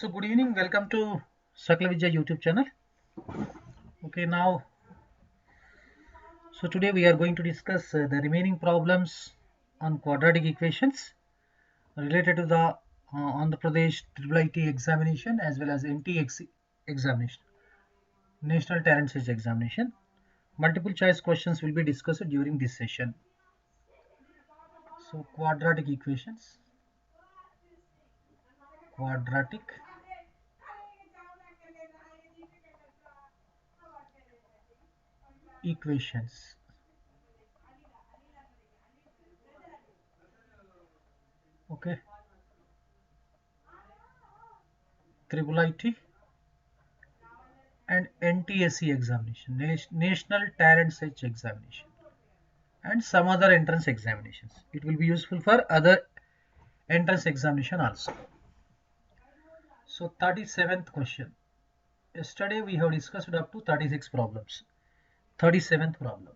So good evening, welcome to Sakala Vidya YouTube channel. Okay, so today we are going to discuss the remaining problems on quadratic equations related to the Andhra Pradesh IIIT examination as well as NT examination, National Talent Search examination. Multiple choice questions will be discussed during this session. So quadratic equations, quadratic equations. Okay, IIIT and NTSC examination, National Talent Search examination, and some other entrance examinations. It will be useful for other entrance examination also. So 37th question. Yesterday we have discussed up to 36 problems. 37th problem.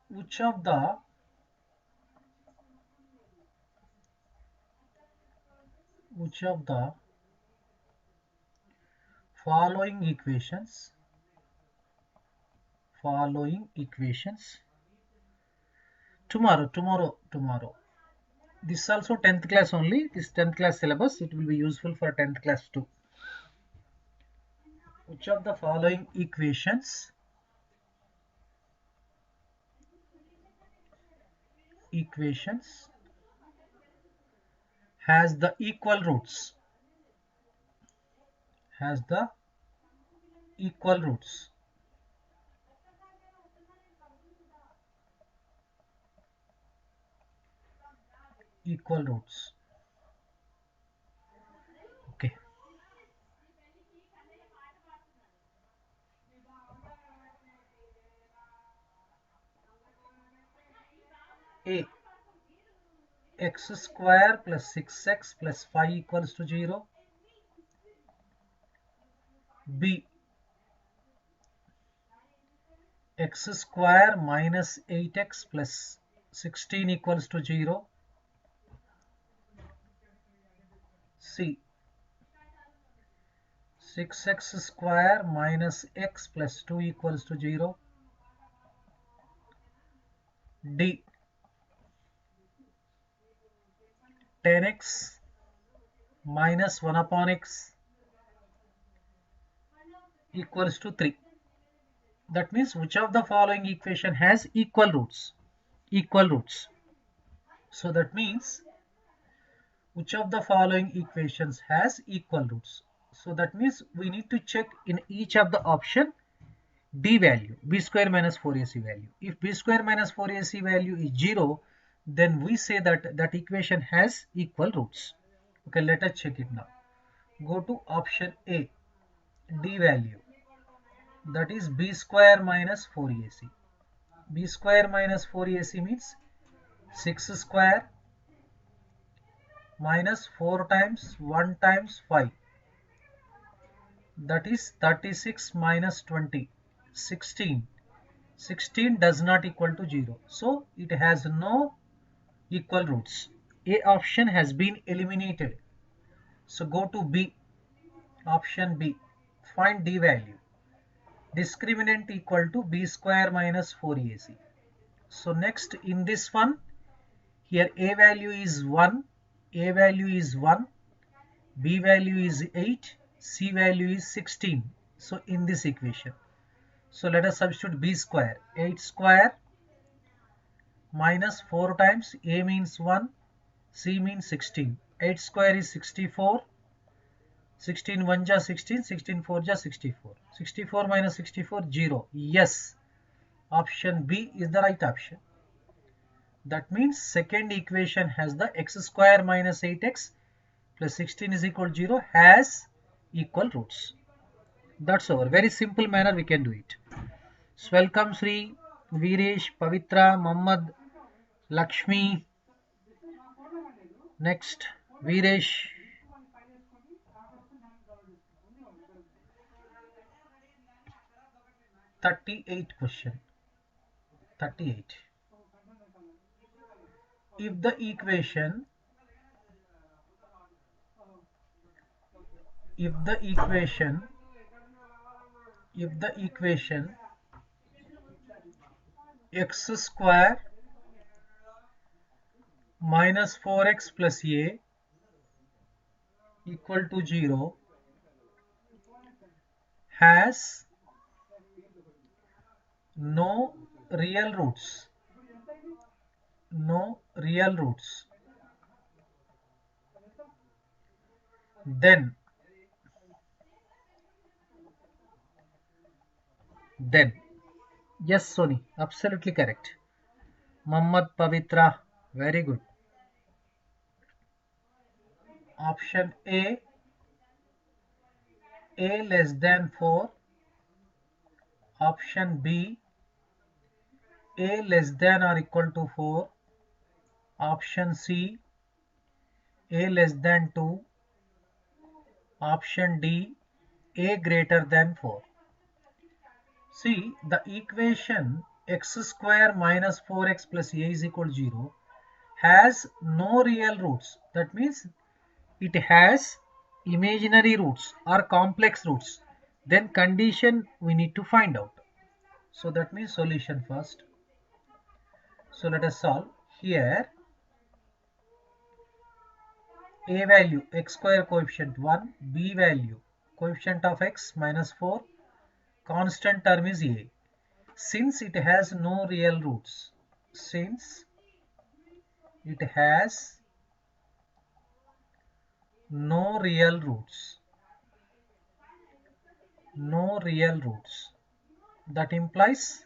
Which of the following equations tomorrow. This is also 10th class only. This 10th class syllabus. It will be useful for 10th class too. Which of the following equations has the equal roots? Equal roots. Okay. A, x square plus 6x plus 5 equals to 0. B, x square minus 8x plus 16 equals to 0. C, 6x square minus x plus 2 equals to 0. D, 10x minus 1 upon x equals to 3. That means which of the following equation has equal roots? So that means which of the following equations has equal roots? So that means we need to check in each of the option d value, b square minus 4ac value. If b square minus 4ac value is 0, then we say that that equation has equal roots. Okay, let us check it now. Go to option A, d value, that is b square minus 4ac. b square minus 4ac means 6 square minus 4 times 1 times 5, that is 36 minus 20, 16. 16 does not equal to 0, so it has no equal roots. A option has been eliminated. So go to B, option B, find D value. Discriminant equal to b square minus 4ac. So next in this one, here A value is 1, B value is 8, C value is 16. So in this equation, so let us substitute b square, 8 square minus 4 times A means 1, C means 16. 8 square is 64, 16 1 ja 16, 16 4 ja 64. 64 minus 64, 0. Yes, option B is the right option. That means second equation has the x square minus 8x plus 16 is equal to 0 has equal roots. That's over. Very simple manner we can do it. So welcome Sri, Viresh, Pavitra, Muhammad, Lakshmi. Next, Viresh. Question 38. If the equation if the equation x square minus 4x plus a equal to 0 has no real roots, then yes, Sony, absolutely correct. Muhammad Pavitra, very good. Option A less than 4. Option B, A less than or equal to 4. Option C, A less than 2. Option D, A greater than 4. See, the equation x square minus 4x plus a is equal to 0 has no real roots. That means it has imaginary roots or complex roots. Then condition we need to find out. So that means solution first. So let us solve. Here a value x square coefficient 1, b value coefficient of x minus 4, constant term is a. Since it has no real roots, no real roots, that implies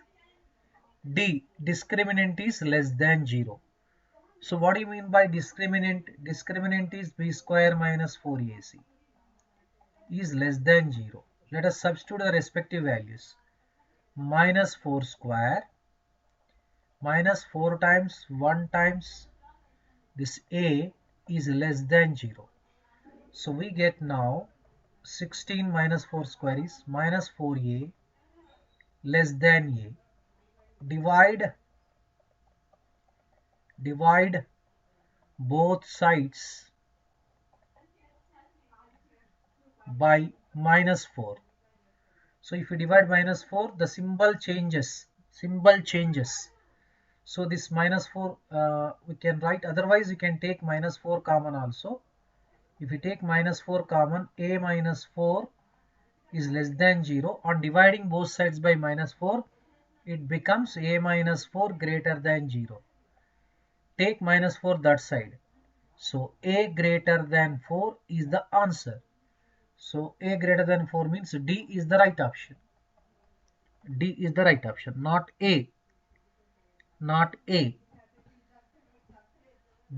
D, discriminant is less than 0. So what do you mean by discriminant? Discriminant is b square minus 4ac is less than 0. Let us substitute the respective values. Minus 4 square minus 4 times 1 times this a is less than 0. So we get now 16 minus 4 square is minus 4a less than a. Divide both sides by minus 4. So if you divide minus 4, the symbol changes. So this minus 4 we can write, otherwise you can take minus 4 common also. If you take minus 4 common, a minus 4 is less than 0. On dividing both sides by minus 4, it becomes a minus 4 greater than 0. Take minus 4 that side. So a greater than 4 is the answer. So a greater than 4 means D is the right option. D is the right option, not A.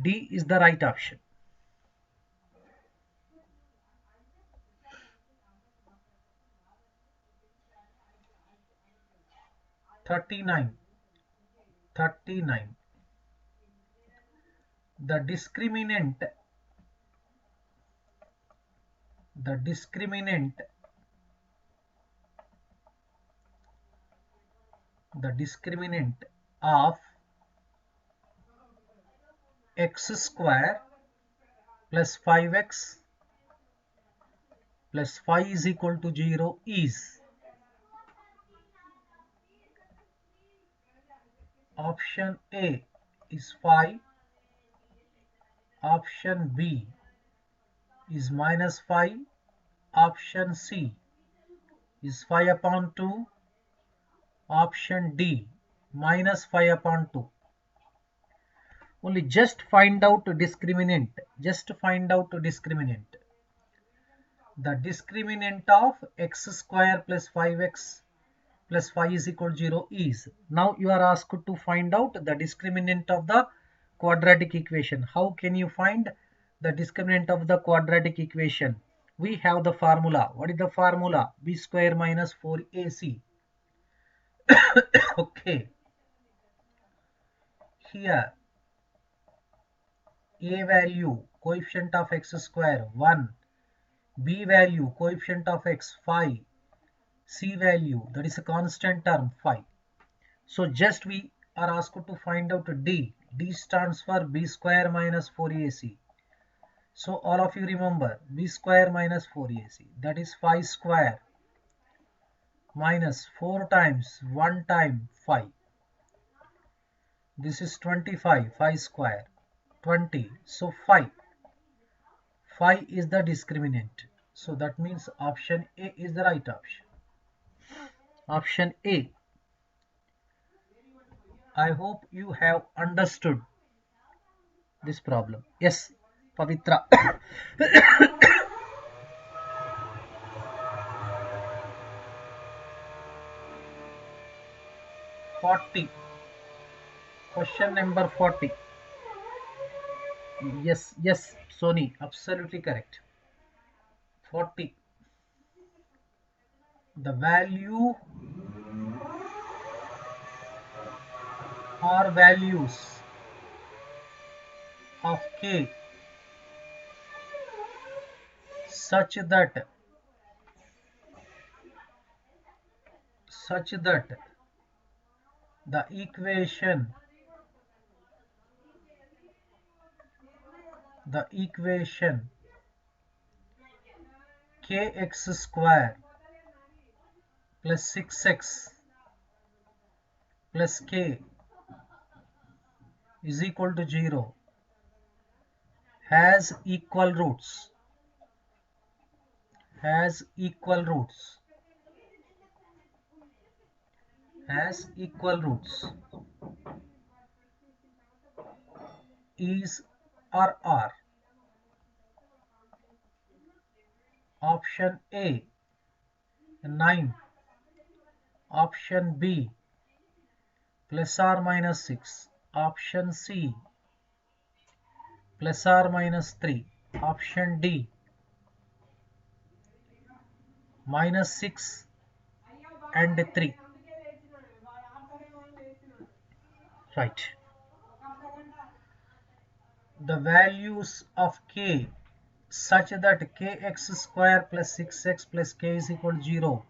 D is the right option. Thirty-nine. The discriminant of x square plus 5x plus 5 is equal to 0 is option A is 5, option B is minus 5, option C is 5 upon 2, option D minus 5 upon 2. Only just find out discriminant. The discriminant of x square plus 5x plus 5 is equal to 0 is. Now you are asked to find out the discriminant of the quadratic equation. How can you find the discriminant of the quadratic equation? We have the formula. What is the formula? B square minus 4ac. Okay. Here a value coefficient of x square 1, b value coefficient of x 5, c value, that is a constant term 5. So just we are asked to find out D. D stands for b square minus 4ac. So all of you remember b square minus 4ac, that is 5 square minus 4 times 1 time 5. This is 25, 5 square, 20. So 5 is the discriminant. So that means option A is the right option. Option A. I hope you have understood this problem. Yes, Pavitra. 40. Question number 40. Yes, yes, Sony, absolutely correct. 40. The value or values of k such that the equation kx square plus 6x plus k is equal to 0 has equal roots is or are. Option A 9, option B plus or minus 6, option C plus or minus 3, option D minus 6 and 3. Right. The values of k such that kx square plus 6x plus k is equal to 0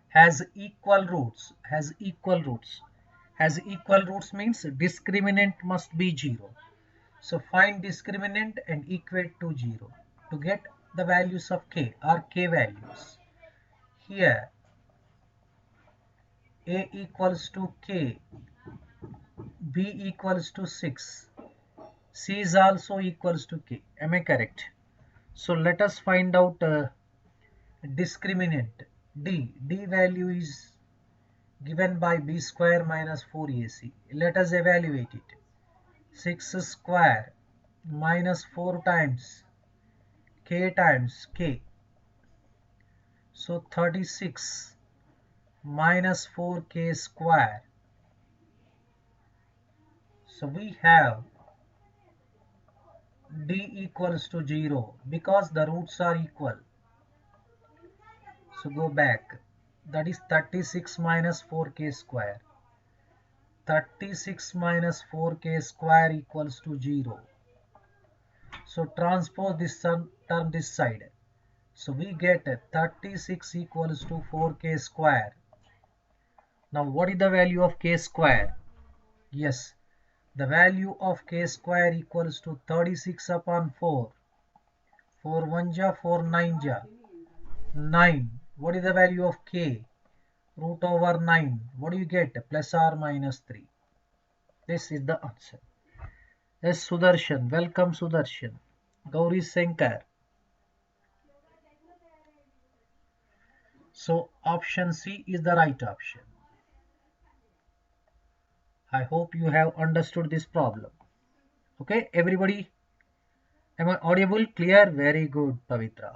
has equal roots. Has equal roots means discriminant must be 0. So find discriminant and equate to 0 to get the values of k or k values. Here a equals to k, b equals to 6, c is also equals to k. Am I correct? So let us find out discriminant d. D value is given by b square minus 4ac. Let us evaluate it. 6 square minus 4 times k. So 36 minus 4k square. So we have d equals to 0 because the roots are equal. So go back. That is 36 minus 4k square. 36 minus 4k square equals to 0. So transpose this term this side. So we get 36 equals to 4k square. Now what is the value of k square? Yes, the value of k square equals to 36 upon 4. 4 1 ja, 4 9 ja. 9. What is the value of k? Root over 9. What do you get? Plus or minus 3. This is the answer. Yes, Sudarshan. Welcome, Sudarshan. Gauri Shankar. So option C is the right option. I hope you have understood this problem. Okay, everybody. Am I audible? Clear? Very good, Pavitra.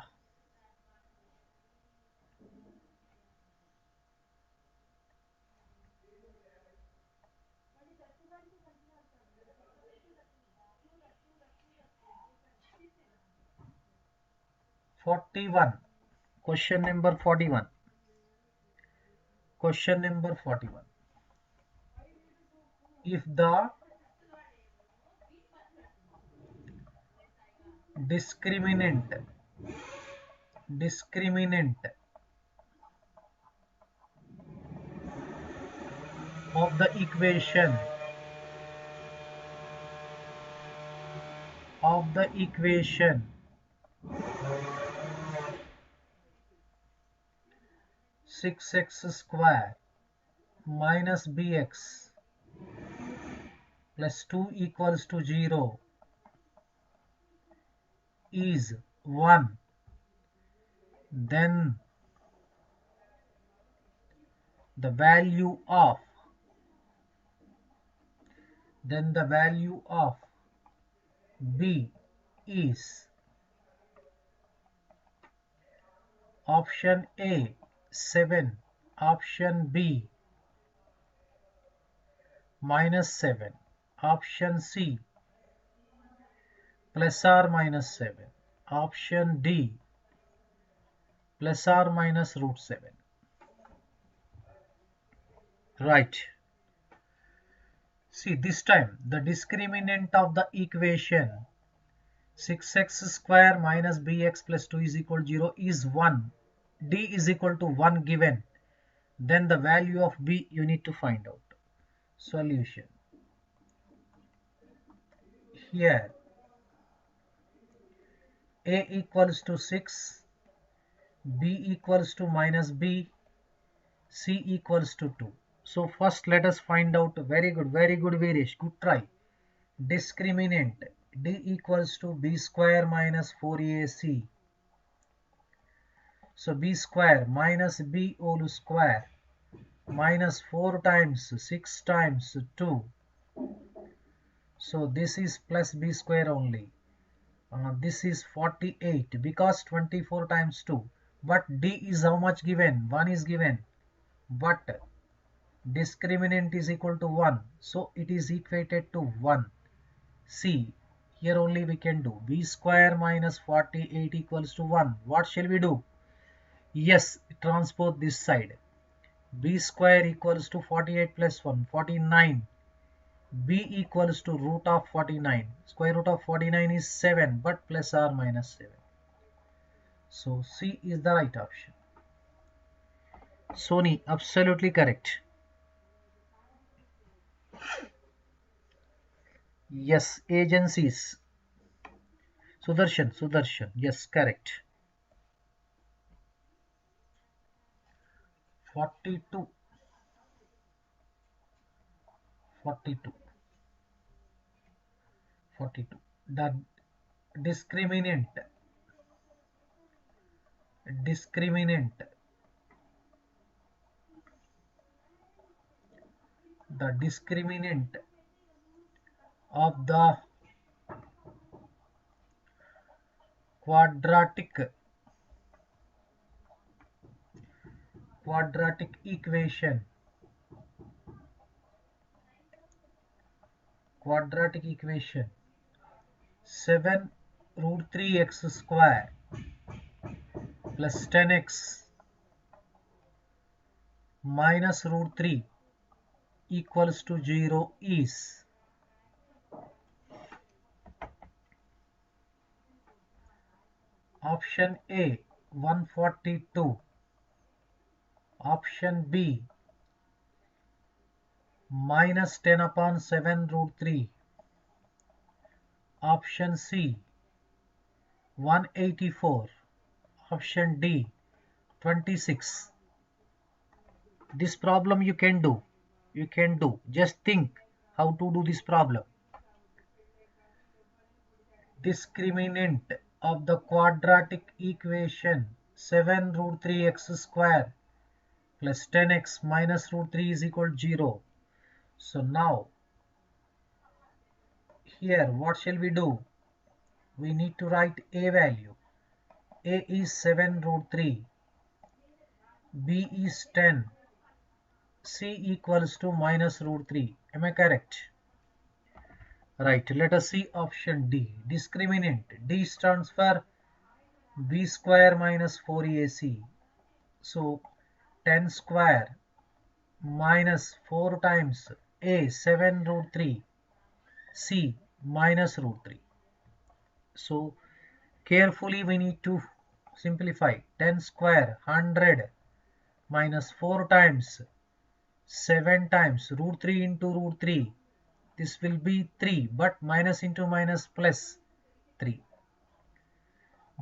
Question number 41. Question number 41. If the discriminant of the equation 6x square minus bx plus 2 equals to 0 is 1, then the value of b is option A 7, option B minus 7, option C plus or minus 7, option D plus or minus root 7. Right. See, this time the discriminant of the equation 6x square minus bx plus 2 is equal to 0 is 1. D is equal to 1 given. Then the value of B you need to find out. Solution. Here A equals to 6, B equals to minus B, C equals to 2. So first let us find out. Very good Veeresh, good try. Discriminant D equals to B square minus 4AC. So B square minus B whole square minus 4 times 6 times 2. So this is plus B square only. This is 48 because 24 times 2. But D is how much given? 1 is given. But discriminant is equal to 1. So it is equated to 1. See, here only we can do B square minus 48 equals to 1. What shall we do? Yes, transpose this side. B square equals to 48 plus 1, 49. B equals to root of 49. Square root of 49 is 7, but plus or minus 7. So C is the right option. Sony, absolutely correct. Yes, agencies. Sudarshan, yes, correct. 42. The discriminant of the quadratic equation 7 root 3x square plus 10x minus root 3 equals to 0 is option A 142, option B minus 10 upon 7 root 3, option C 184, option D 26. This problem you can do. Just think how to do this problem. Discriminant of the quadratic equation 7 root 3x square plus 10x minus root 3 is equal to 0. So now here what shall we do? We need to write A value. A is 7 root 3, B is 10, C equals to minus root 3. Am I correct? Right, let us see option D. Discriminant. D stands for B square minus 4AC. So 10 square minus 4 times A 7 root 3, C minus root 3. So carefully we need to simplify. 10 square 100 minus 4 times 7 times root 3 into root 3. This will be 3, but minus into minus plus 3.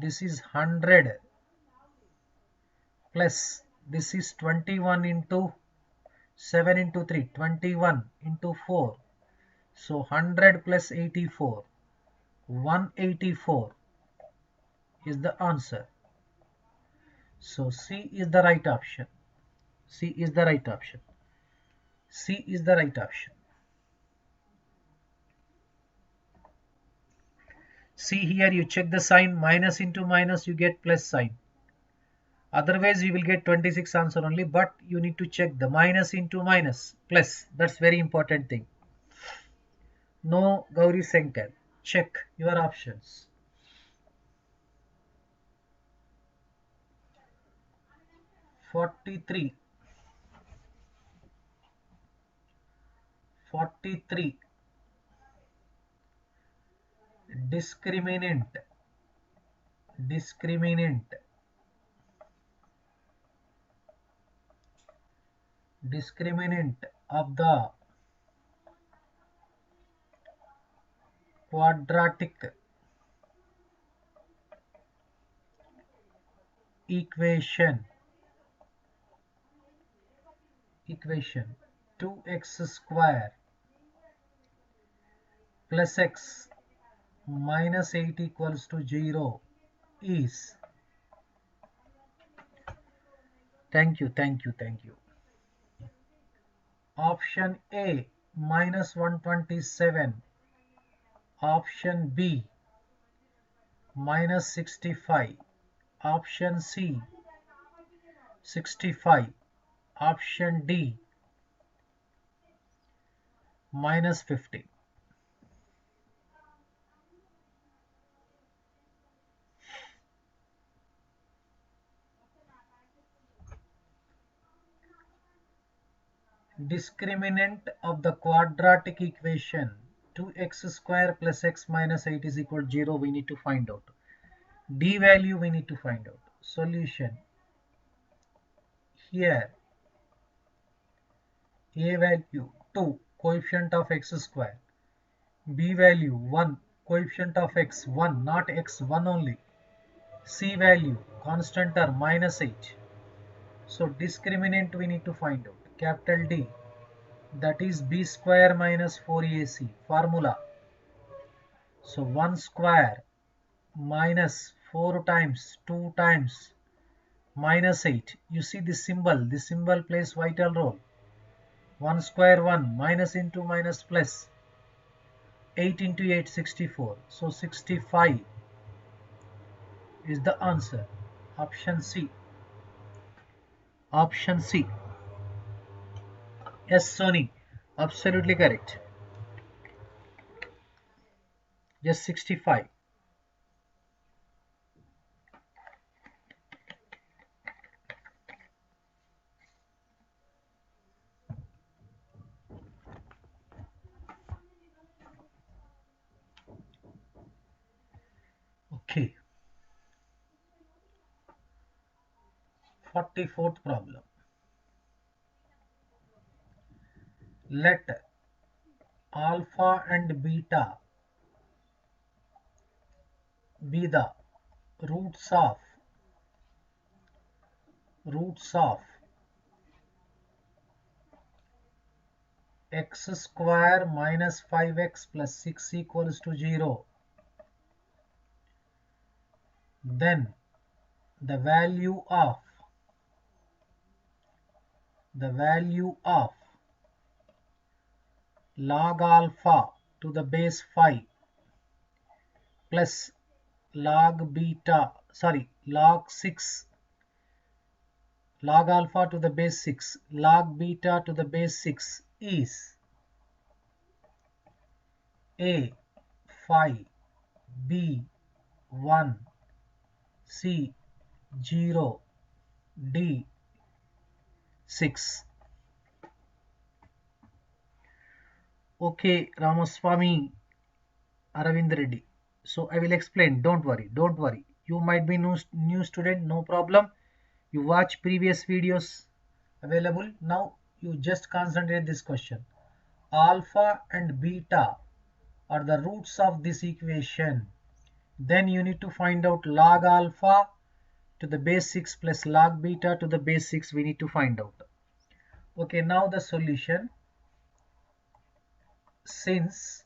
This is 100 plus This is 21 into 7 into 3, 21 into 4. So 100 plus 84, 184 is the answer. So C is the right option. C is the right option. C is the right option. See here, you check the sign, minus into minus, you get plus sign. Otherwise, you will get 26 answer only, but you need to check the minus into minus, plus. That's very important thing. No, Gauri Shankar. Check your options. 43. 43. Discriminant. Discriminant. Discriminant of the quadratic equation. Equation 2x square plus x minus 8 equals to 0 is. Thank you. Option A, minus 127. Option B, minus 65. Option C, 65. Option D, minus 50. Discriminant of the quadratic equation 2x square plus x minus 8 is equal to 0, we need to find out. D value we need to find out. Solution. Here A value 2, coefficient of x square. B value 1, coefficient of x 1, not x 1 only. C value constant term minus 8. So discriminant we need to find out. Capital D, that is b square minus 4ac formula. So 1 square minus 4 times 2 times minus 8. You see this symbol plays vital role. 1 square 1, minus into minus plus. 8 into 8, 64. So 65 is the answer. Option C. Option C. Yes, Sony. Absolutely correct. Just 65. Okay. 44th problem. Let alpha and beta be the roots of x square minus 5x plus 6 equals to 0. Then the value of log alpha to the base 5 plus log 6, log alpha to the base 6, log beta to the base 6 is A 5, B 1, C 0, D 6. Okay, Ramaswamy Aravind Reddy. So I will explain. Don't worry. You might be new student, no problem. You watch previous videos available. Now you just concentrate this question. Alpha and beta are the roots of this equation. Then you need to find out log alpha to the base 6 plus log beta to the base 6 we need to find out. Okay, now the solution. Since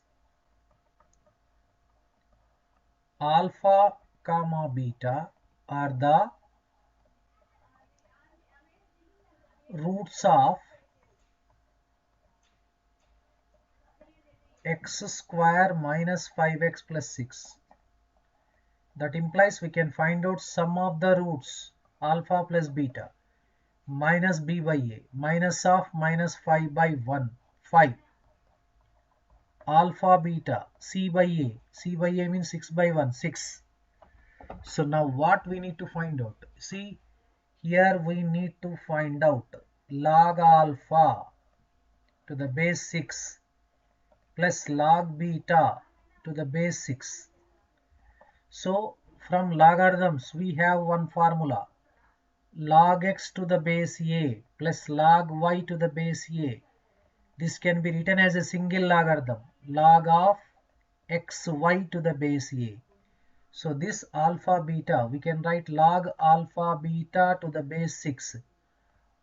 alpha comma beta are the roots of x square minus 5x plus 6, that implies we can find out sum of the roots alpha plus beta minus b by a minus of minus 5 by 1 5 alpha beta c by a means 6 by 1 6. So now what we need to find out? See, here we need to find out log alpha to the base 6 plus log beta to the base 6. So from logarithms we have one formula, log x to the base a plus log y to the base a. This can be written as a single logarithm, log of xy to the base a. So this alpha beta, we can write log alpha beta to the base 6.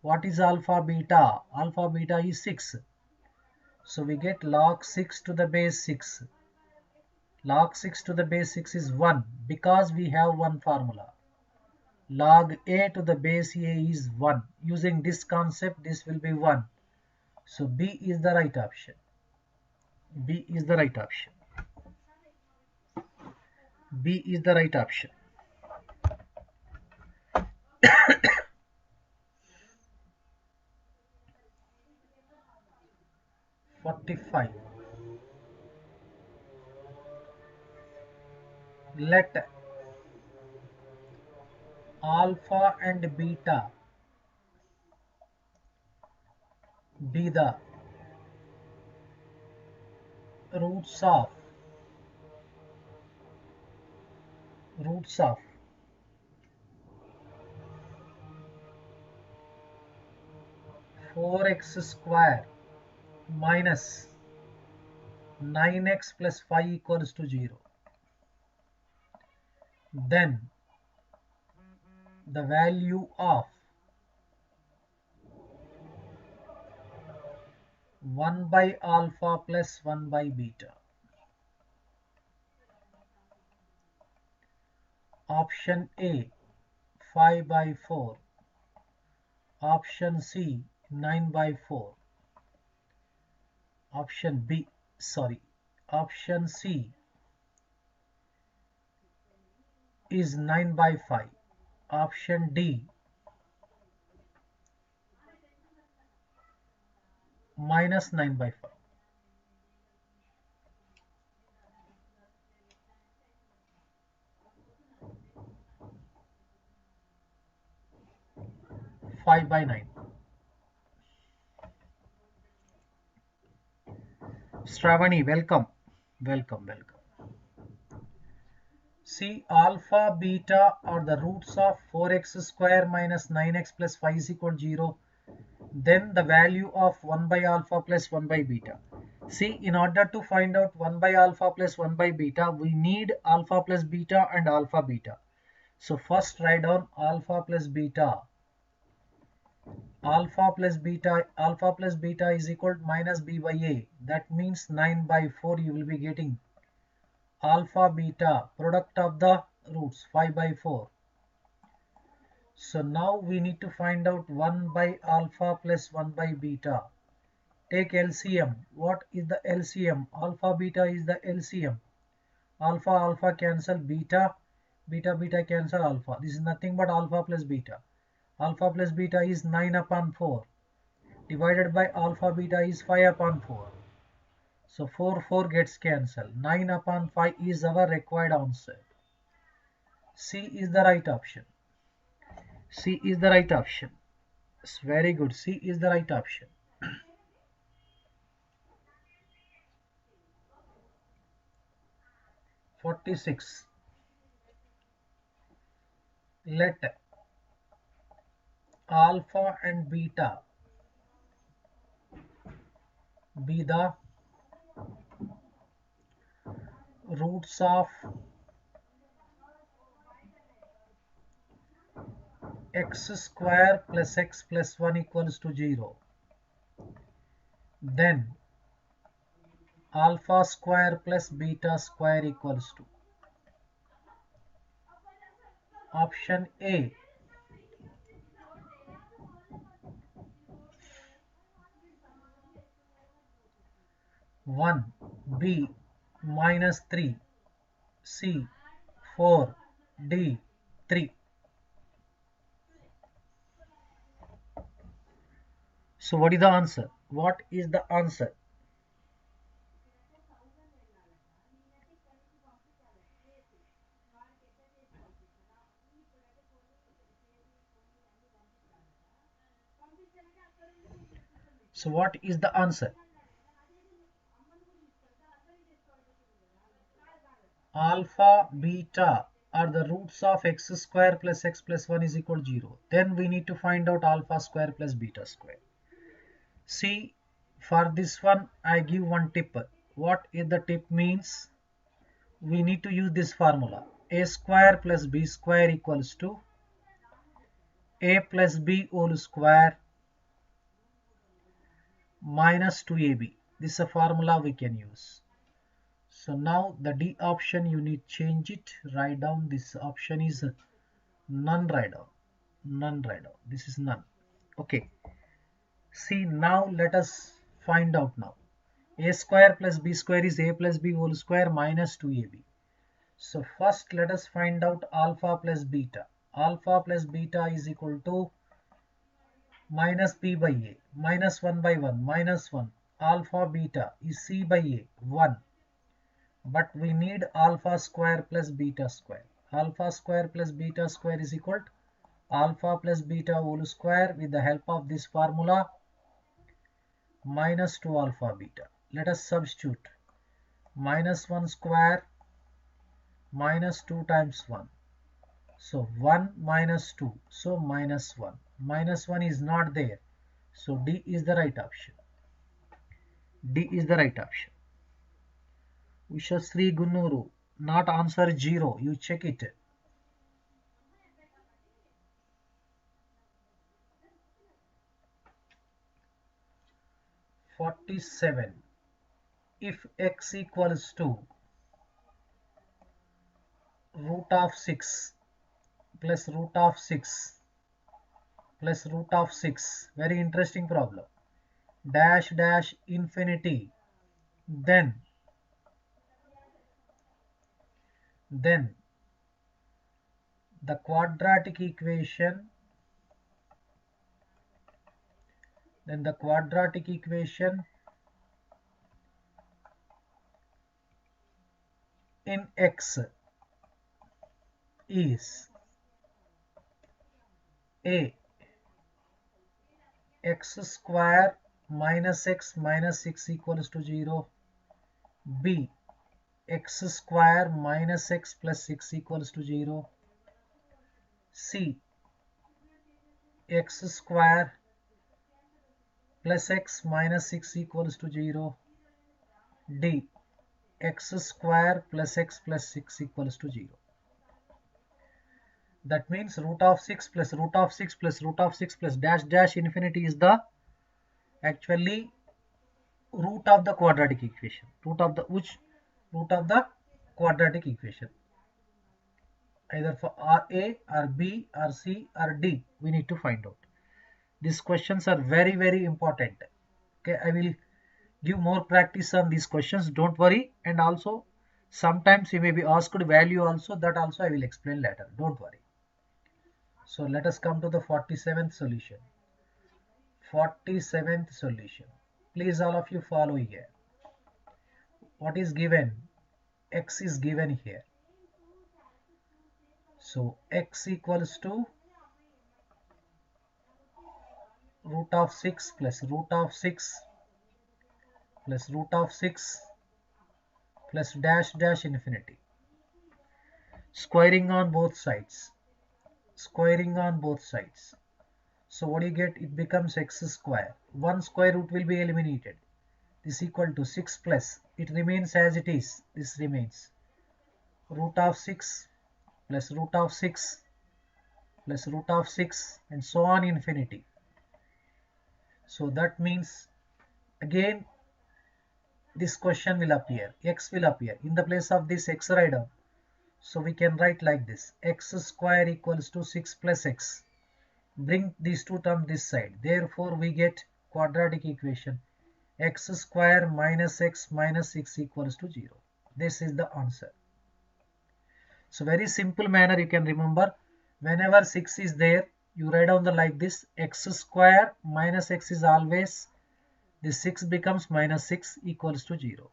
What is alpha beta? Alpha beta is 6. So we get log 6 to the base 6. Log 6 to the base 6 is 1 because we have one formula. Log a to the base a is 1. Using this concept, this will be 1. So B is the right option. B is the right option. B is the right option. 45. Let alpha and beta be the roots of 4x square minus 9x plus 5 equals to 0. Then the value of 1 by alpha plus 1 by beta. Option A 5 by 4. Option C 9 by 4. Option C is 9 by 5. Option D minus 9 by 5. 5 by 9. Stravani, welcome. See, alpha, beta are the roots of 4x square minus 9x plus 5 is equal to 0. Then the value of 1 by alpha plus 1 by beta. See, in order to find out 1 by alpha plus 1 by beta, we need alpha plus beta and alpha beta. So first write down alpha plus beta. Alpha plus beta is equal to minus b by a. That means 9 by 4 you will be getting. Alpha beta, product of the roots, 5 by 4. So now we need to find out 1 by alpha plus 1 by beta. Take LCM. What is the LCM? Alpha beta is the LCM. Alpha cancel beta, beta cancel alpha. This is nothing but alpha plus beta. Alpha plus beta is 9 upon 4. Divided by alpha beta is 5 upon 4. So 4 gets cancelled. 9 upon 5 is our required answer. C is the right option. C is the right option. It's very good. C is the right option. (46) Let alpha and beta be the roots of x square plus x plus 1 equals to 0. Then alpha square plus beta square equals to option A 1, B minus 3, C 4, D 3. So what is the answer? What is the answer? So what is the answer? Alpha, beta are the roots of x square plus x plus 1 is equal to 0. Then we need to find out alpha square plus beta square. See, for this one I give one tip. What is the tip means? We need to use this formula. A square plus b square equals to a plus b whole square minus 2ab. This is a formula we can use. So now the D option you need change it. Write down this option is none. Write down none. Write down this is none. Okay. See, now let us find out now. A square plus b square is a plus b whole square minus 2ab. So first let us find out alpha plus beta. Alpha plus beta is equal to minus b by a, minus 1 by 1, minus 1. Alpha beta is c by a, 1. But we need alpha square plus beta square. Alpha square plus beta square is equal to alpha plus beta whole square with the help of this formula minus 2 alpha beta. Let us substitute minus 1 square minus 2 times 1. So 1 minus 2. So minus 1. Minus 1 is not there. So D is the right option. D is the right option. Vishasri Gunnuru, not answer 0. You check it. (47) If x equals to root of 6 plus root of 6 plus root of 6, very interesting problem, dash dash infinity, then the quadratic equation in x is a x square minus x minus 6 equals to 0, b x square minus x plus 6 equals to 0, c x square plus x minus 6 equals to 0, d x square plus x plus 6 equals to 0. That means root of 6 plus root of 6 plus root of 6 plus dash dash infinity is the actually root of the quadratic equation. Root of the quadratic equation. Either for A or B or C or D, we need to find out. These questions are very, very important. Okay, I will give more practice on these questions. Don't worry. And also, sometimes you may be asked value also. That also I will explain later. Don't worry. So let us come to the 47th solution. 47th solution. Please all of you follow here. What is given? X is given here. So x equals to root of 6 plus root of 6 plus root of 6 plus dash dash infinity. Squaring on both sides. Squaring on both sides. So what do you get? It becomes x square. One square root will be eliminated. This is equal to 6 plus. It remains as it is. This remains. Root of 6 plus root of 6 plus root of 6 and so on infinity. So that means again this question will appear, x will appear. In the place of this x write down. So we can write like this, x square equals to 6 plus x. Bring these two terms this side. Therefore we get quadratic equation x square minus x minus 6 equals to 0. This is the answer. So very simple manner you can remember. Whenever 6 is there, you write down the like this, x square minus x is always, this 6 becomes minus 6 equals to 0.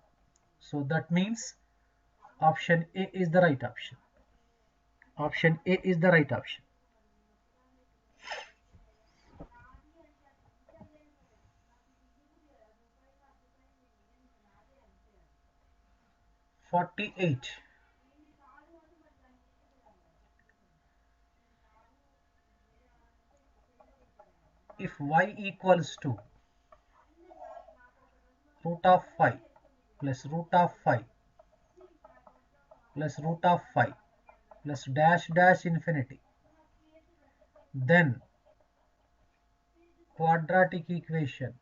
So that means option A is the right option. Option A is the right option. (48) if y equals to root of 5 plus root of 5 plus root of 5 plus dash dash infinity, then quadratic equation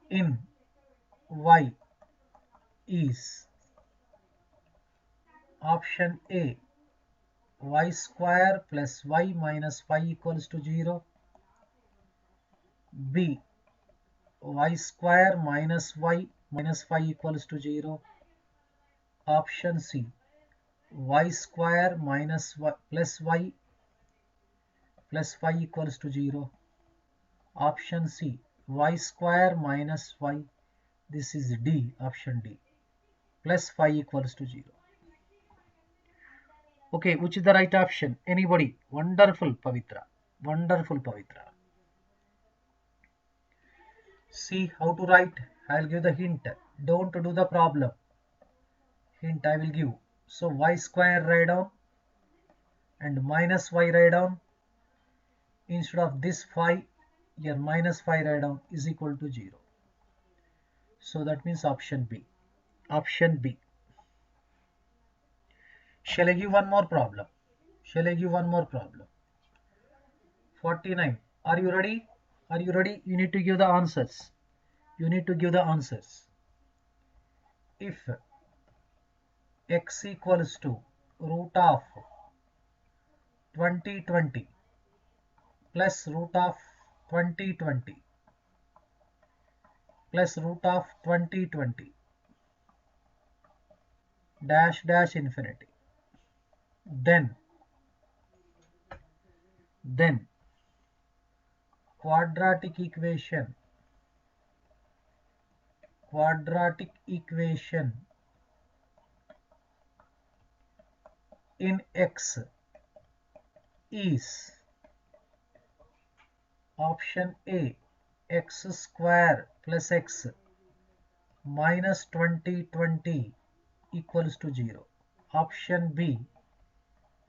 in y is option A, y square plus y minus 5 equals to 0, B, y square minus y minus 5 equals to 0, option C, y square minus y plus y plus 5 equals to 0, option C, y square minus y, this is D, option D, plus 5 equals to 0. Okay, which is the right option? Anybody? Wonderful, Pavitra. Wonderful, Pavitra. See how to write. I'll give the hint. Don't do the problem. Hint I will give. So y square write down and minus y write down. Instead of this 5, here minus 5 write down is equal to 0. So that means option B. Option B. Shall I give one more problem? 49. Are you ready? You need to give the answers. If x equals to root of 2020 plus root of 2020 plus root of 2020 dash dash infinity, then quadratic equation in x is option A, x square plus x minus 2020 equals to 0, option B,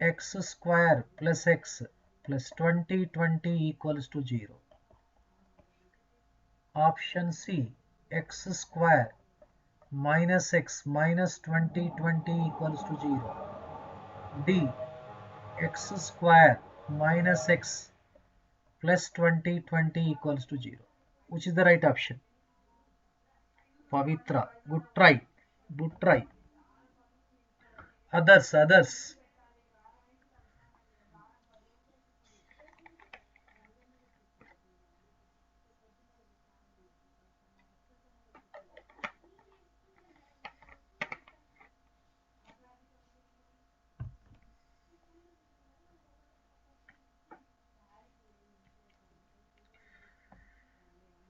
x square plus x plus 2020 equals to 0, option C, x square minus x minus 2020 equals to 0, D, x square minus x plus 2020 equals to 0. Which is the right option? Pavitra, good try. Others.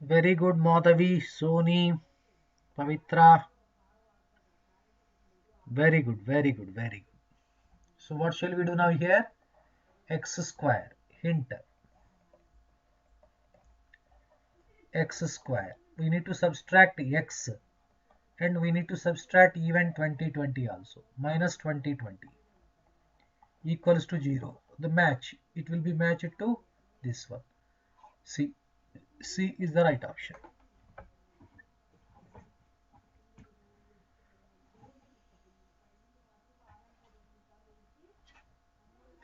Very good, Madhavi, Soni, Pavitra. Very good. So what shall we do now here? X square. Hint. X square. We need to subtract x and we need to subtract even 2020 also. Minus 2020 equals to 0. The match. It will be matched to this one. C is the right option.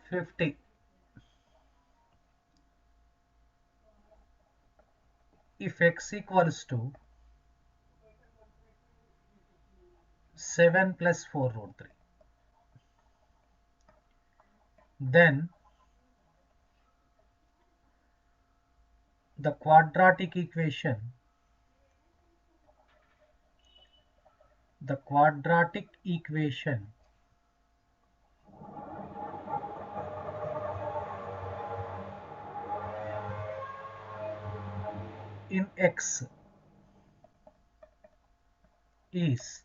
50. If x equals to 7 plus 4 root 3, then the quadratic equation in x is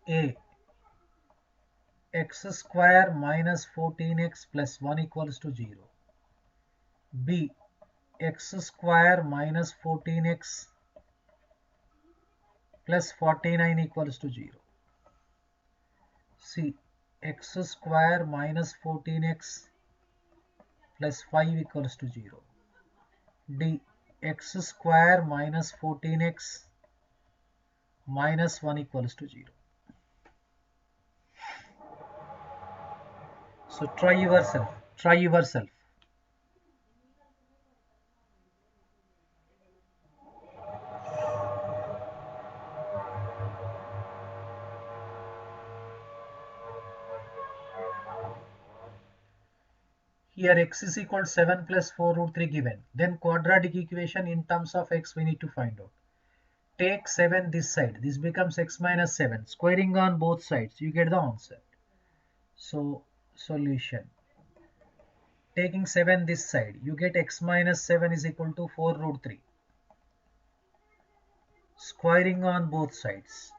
a x square minus 14x plus 1 equals to 0, b x square minus 14x plus 49 equals to 0, c x square minus 14x plus 5 equals to 0, d x square minus 14x minus 1 equals to 0. So try yourself. Here x is equal to 7 plus 4 root 3 given. Then quadratic equation in terms of x we need to find out. Take 7 this side. This becomes x minus 7. Squaring on both sides, you get the answer. So solution. Taking 7 this side, you get x minus 7 is equal to 4 root 3. Squaring on both sides.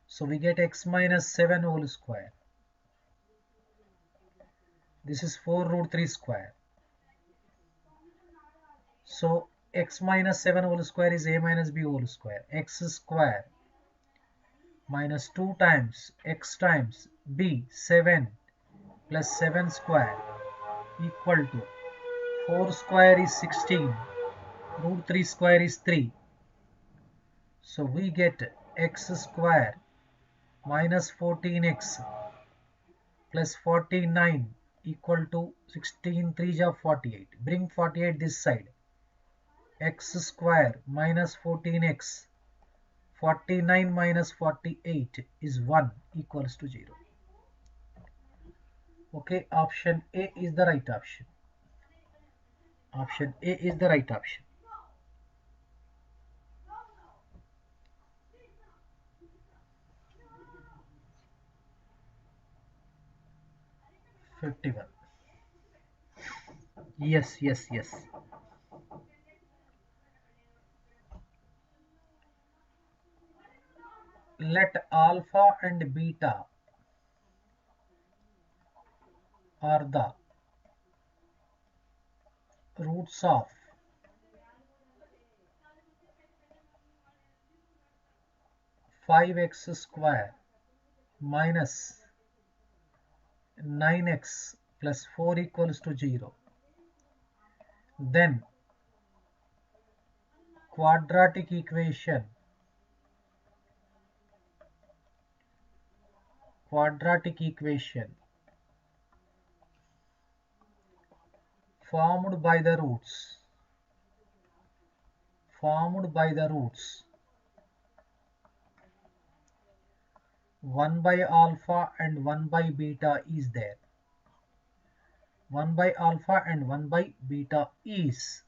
So we get x minus 7 whole square. This is 4 root 3 square. So x minus 7 whole square is a minus b whole square. X square minus 2 times x times b 7 plus 7 square equal to 4 square is 16. Root 3 square is 3. So we get x square minus 14x plus 49 equal to 16 3 are 48. Bring 48 this side. X square minus 14x 49 minus 48 is 1 equals to 0. Okay, option A is the right option. Option A is the right option. $51. Yes. Let alpha and beta are the roots of 5x square minus 9x plus 4 equals to 0. Then quadratic equation formed by the roots 1 by alpha and 1 by beta is there. 1 by alpha and 1 by beta is.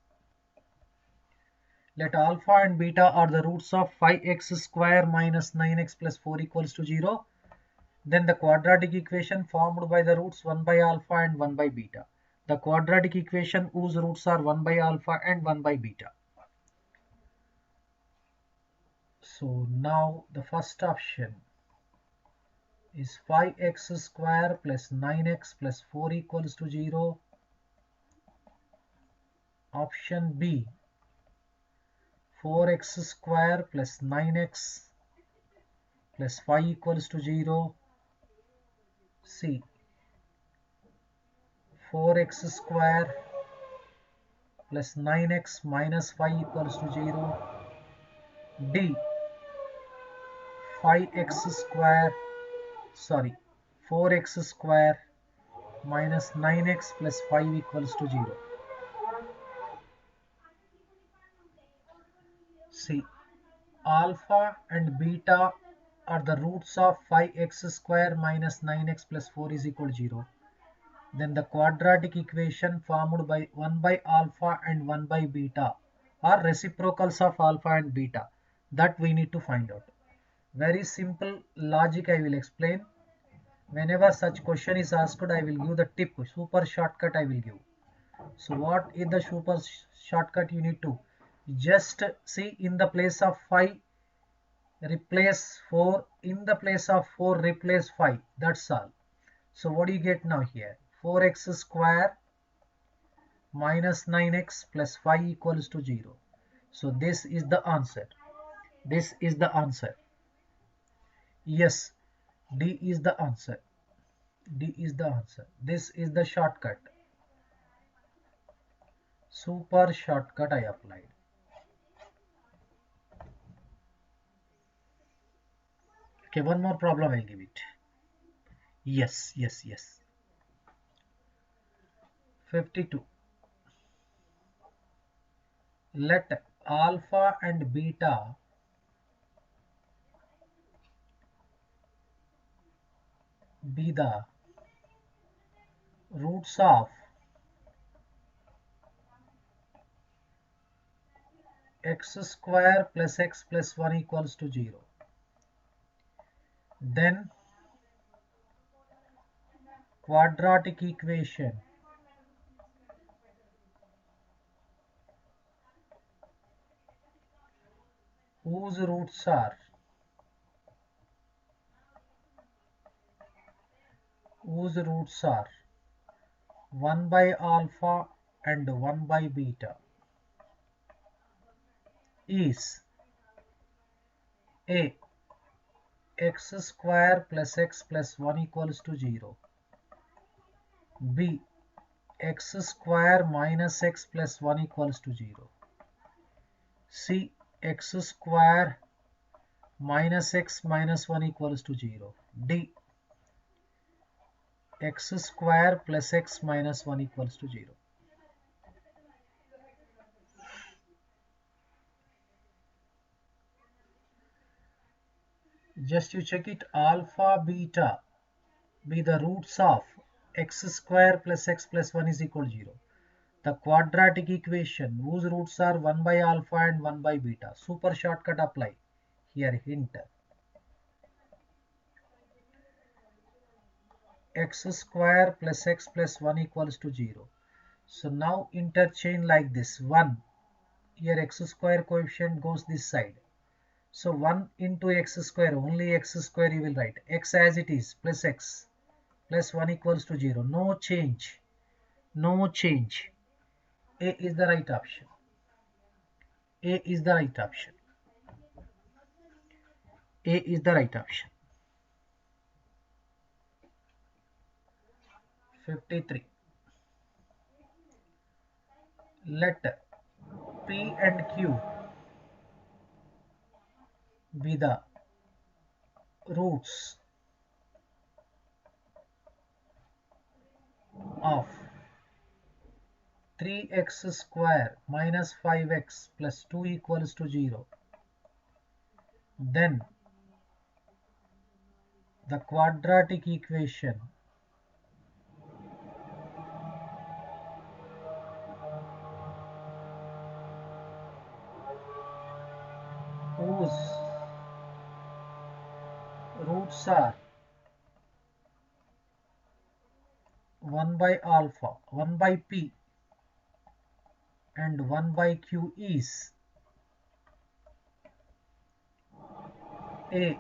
Let alpha and beta are the roots of 5x square minus 9x plus 4 equals to 0. Then the quadratic equation formed by the roots 1 by alpha and 1 by beta. The quadratic equation whose roots are 1 by alpha and 1 by beta. So now the first option is 5x square plus 9x plus 4 equals to 0. Option B, 4x square plus 9x plus 5 equals to 0. C, 4x square plus 9x minus 5 equals to 0. D, 5x square, sorry, 4x square minus 9x plus 5 equals to 0. See, alpha and beta are the roots of 5x square minus 9x plus 4 is equal to 0. Then the quadratic equation formed by 1 by alpha and 1 by beta are reciprocals of alpha and beta. That we need to find out. Very simple logic I will explain. Whenever such question is asked, I will give the tip, super shortcut I will give. So what is the super shortcut you need to? Just see, in the place of 5, replace 4, in the place of 4, replace 5. That's all. So what do you get now here? 4x square minus 9x plus 5 equals to 0. So this is the answer. This is the answer. Yes, D is the answer. D is the answer. This is the shortcut. Super shortcut I applied. Okay, one more problem I'll give it. Yes, yes, yes. 52. Let alpha and beta be the roots of x square plus x plus 1 equals to 0. Then quadratic equation whose roots are 1 by alpha and 1 by beta is A, x square plus x plus 1 equals to 0, B, x square minus x plus 1 equals to 0, C, x square minus x minus 1 equals to 0, D, x square plus x minus 1 equals to 0. Just you check it, alpha, beta be the roots of x square plus x plus 1 is equal to 0. The quadratic equation whose roots are 1 by alpha and 1 by beta. Super shortcut apply. Here hint. X square plus x plus 1 equals to 0. So now interchange like this. 1. Here x square coefficient goes this side. So 1 into x square, only x square you will write. X as it is plus x plus 1 equals to 0. No change. No change. A is the right option. A is the right option. A is the right option. 53. Let P and Q be the roots of 3x square minus 5x plus 2 equals to 0. Then the quadratic equation whose roots are 1 by alpha, 1 by p and 1 by q is A,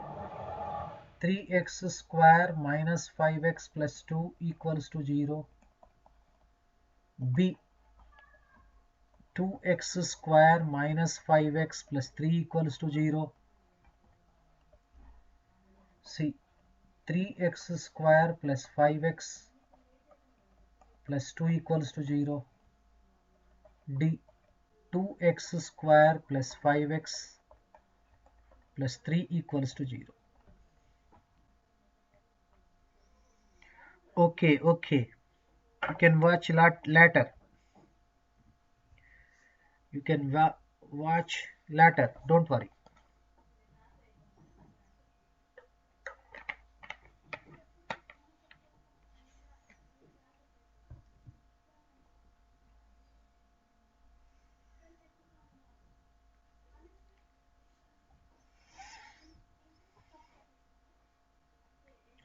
3x square minus 5x plus 2 equals to 0, B, 2x square minus 5x plus 3 equals to 0, C, 3x square plus 5x plus 2 equals to 0, D, 2x square plus 5x plus 3 equals to 0. Okay, okay. You can watch later. You can watch later. Don't worry.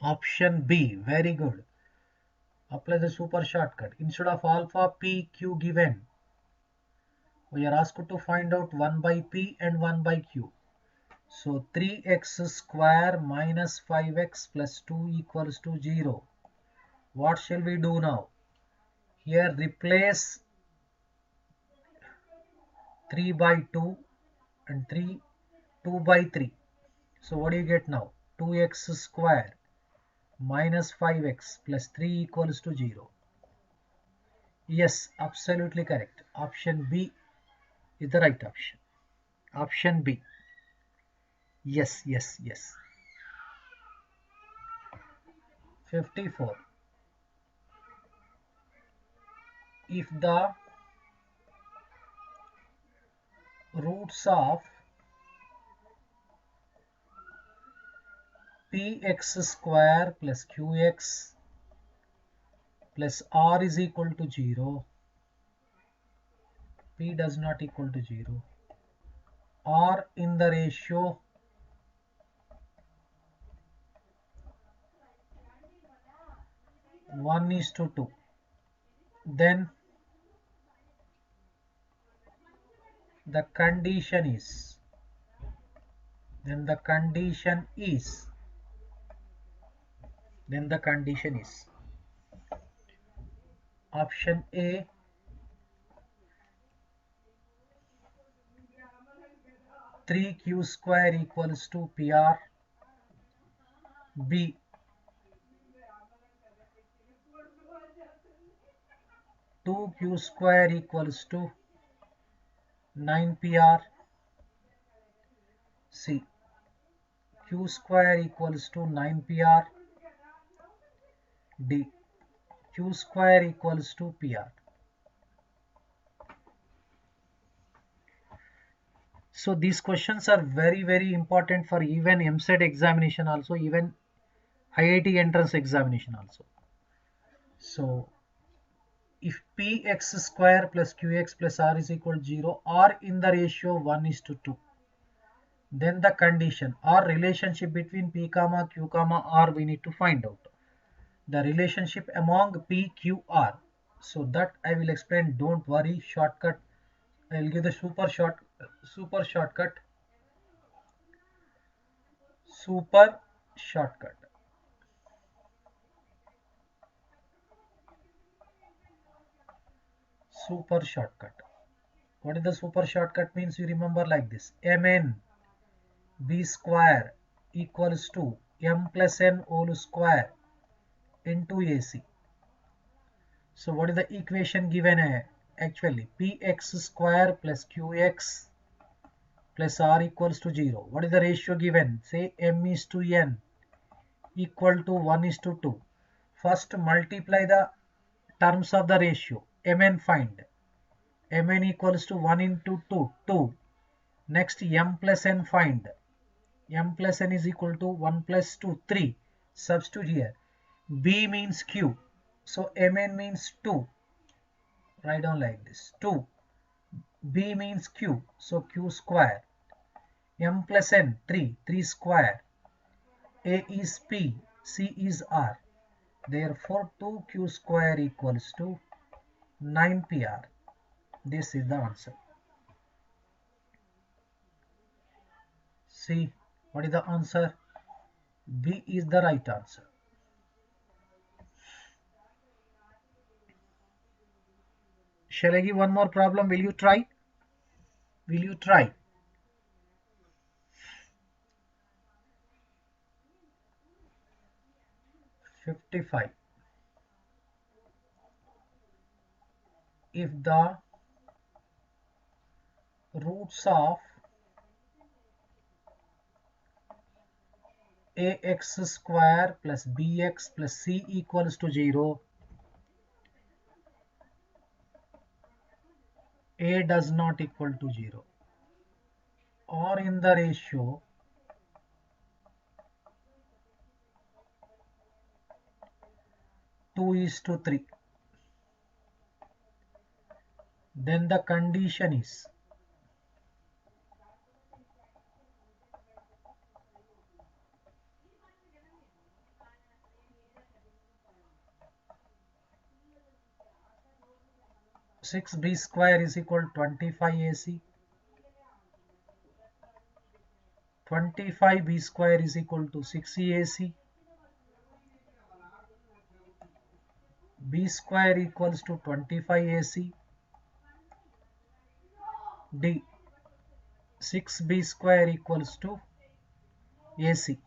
Option B. Very good. Apply the super shortcut. Instead of alpha p q given, we are asked to find out 1 by p and 1 by q. So 3x square minus 5x plus 2 equals to 0. What shall we do now? Here replace 3 by 2 and 2 by 3. So what do you get now? 2x square minus 5x plus 3 equals to 0. Yes, absolutely correct. Option B is the right option. Option B. Yes, yes, yes. 54. If the roots of px square plus qx plus r is equal to 0, p does not equal to 0, or in the ratio 1:2, then the condition is then the condition is option A, 3q square equals to PR, B, 2q square equals to 9PR, C, q square equals to 9PR, D, q square equals to PR. So these questions are very, very important for even EAMCET examination also, even IIT entrance examination also. So if px square plus qx plus r is equal to 0 or in the ratio 1:2, then the condition or relationship between p comma q comma r we need to find out. The relationship among p, q, r. So that I will explain. Don't worry. Shortcut. I will give the super shortcut. Super shortcut. Super shortcut. What is the super shortcut means? You remember like this. Mn b square equals to m plus n whole square into AC. So what is the equation given here? Actually px square plus qx plus r equals to 0. What is the ratio given? Say m:n equal to 1:2. First multiply the terms of the ratio. Mn find. Mn equals to 1 into 2, 2. Next m plus n find. M plus n is equal to 1 plus 2, 3. Substitute here. B means q. So Mn means 2. Write down like this. 2. B means q. So q square. M plus n, 3. 3 square. A is p. C is r. Therefore 2q square equals to 9pr. This is the answer. See, what is the answer? B is the right answer. Shall I give one more problem? Will you try? Will you try? 55. If the roots of ax square plus bx plus c equals to 0, a does not equal to 0, or in the ratio 2:3, then the condition is 6b square is equal to 25ac, 25b square is equal to 6ac, b square equals to 25ac, d 6b square equals to ac.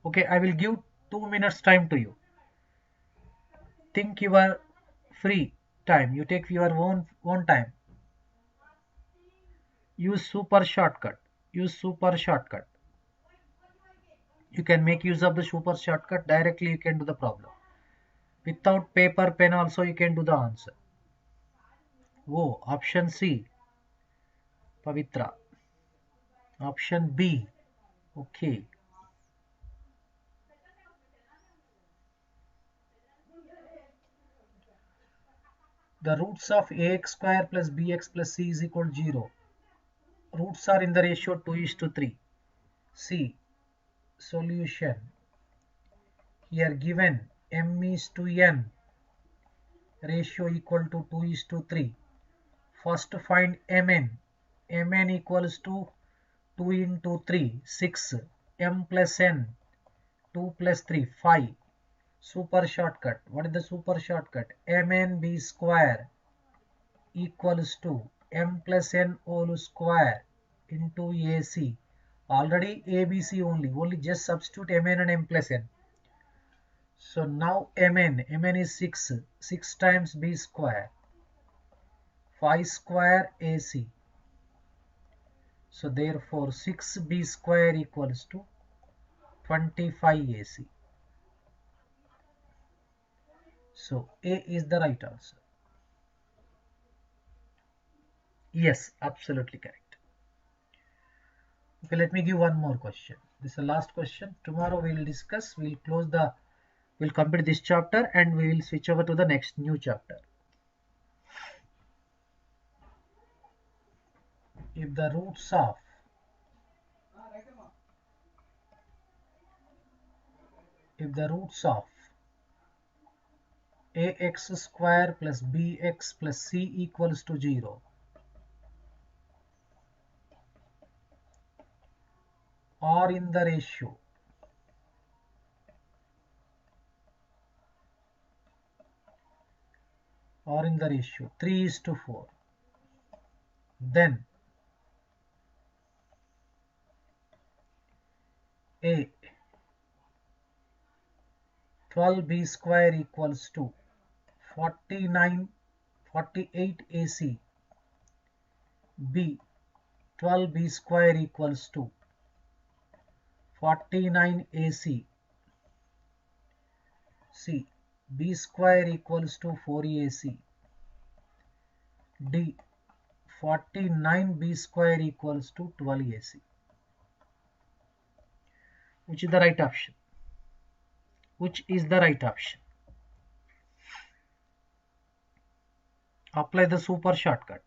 Okay, I will give 2 minutes time to you. Think your free time. You take your own time. Use super shortcut. Use super shortcut. You can make use of the super shortcut. Directly you can do the problem. Without paper, pen also you can do the answer. Oh, option C, Pavitra. Option B, okay. The roots of ax square plus bx plus c is equal to 0. Roots are in the ratio 2:3. C, solution. Here given m is to n, ratio equal to 2:3. First find mn. Mn equals to 2 into 3, 6. M plus n, 2 plus 3, 5. Super shortcut. What is the super shortcut? mnb square equals to m plus n whole square into ac. Already abc only just substitute mn and m plus n. So now mn is 6. 6 times b square, 5 square ac. So therefore 6b square equals to 25 ac. So A is the right answer. Yes, absolutely correct. Okay, let me give one more question. This is the last question. Tomorrow we will discuss, we'll complete this chapter and we will switch over to the next new chapter. If the roots of ax square plus bx plus c equals to 0, or in the ratio 3:4, then a 12b square equals to 48 ac, b 12b square equals to 49 ac, c b square equals to 4ac, d 49b square equals to 12ac. Which is the right option? Which is the right option? Apply the super shortcut.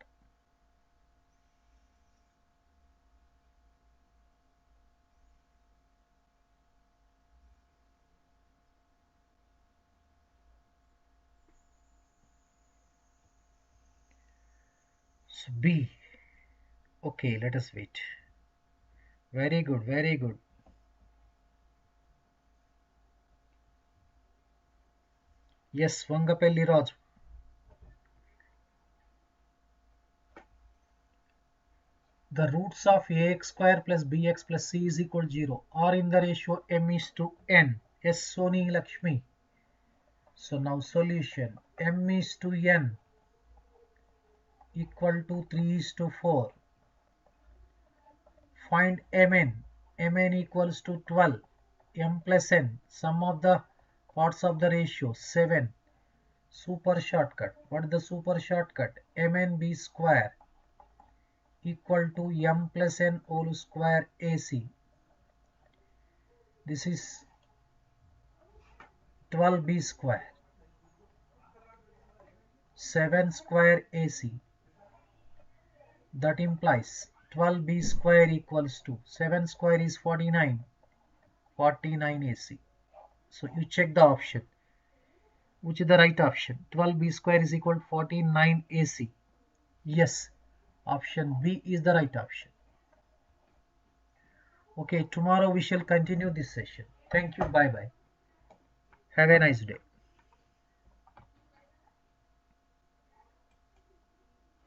So B. Okay, let us wait. Very good, very good. Yes, Vangapelli Raj. The roots of ax square plus bx plus c is equal to 0 are in the ratio m is to n. Yes, Soni Lakshmi. So now solution, m is to n equal to 3:4. Find mn. mn equals to 12, m plus n, sum of the parts of the ratio 7, super shortcut. What is the super shortcut? mnb square equal to m plus n whole square ac. This is 12b square, 7 square ac. That implies 12b square equals to 7 square is 49, 49 AC. So you check the option. Which is the right option? 12b square is equal to 49 AC. Yes, option B is the right option. Okay, tomorrow we shall continue this session. Thank you. Bye bye. Have a nice day.